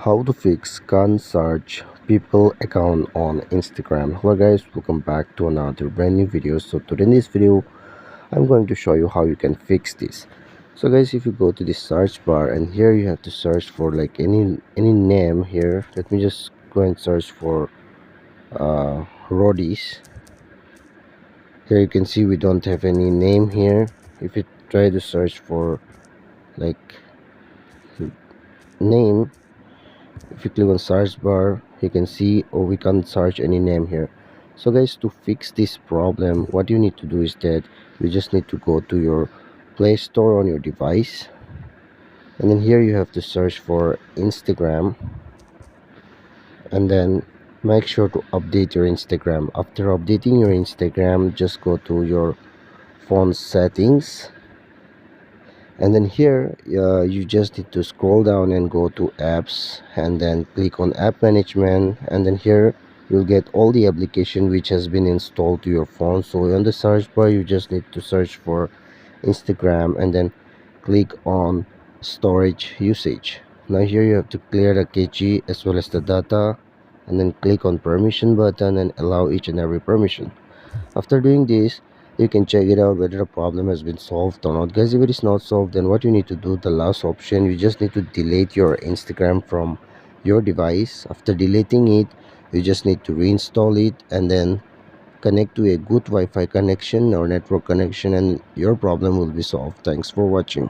How to fix can't search people account on Instagram. Hello guys, welcome back to another brand new video. So today in this video I'm going to show you how you can fix this. So guys, if you go to the search bar and here you have to search for like any name here. Let me just go and search for Rodis. Here you can see we don't have any name here. If you try to search for like name, if you click on search bar, you can see we can't search any name here. So guys, to fix this problem, what you need to do is that you just need to go to your Play Store on your device, and then here you have to search for Instagram, and then make sure to update your Instagram. After updating your Instagram, just go to your phone settings, and then here you just need to scroll down and go to apps and then click on app management, and then here you'll get all the application which has been installed to your phone. So on the search bar you just need to search for Instagram and then click on storage usage. Now here you have to clear the cache as well as the data, and then click on permission button and allow each and every permission. After doing this, you can check it out whether the problem has been solved or not. Guys, if it is not solved, then what you need to do, the last option, you just need to delete your Instagram from your device. After deleting it, you just need to reinstall it and then connect to a good Wi-Fi connection or network connection, and your problem will be solved. Thanks for watching.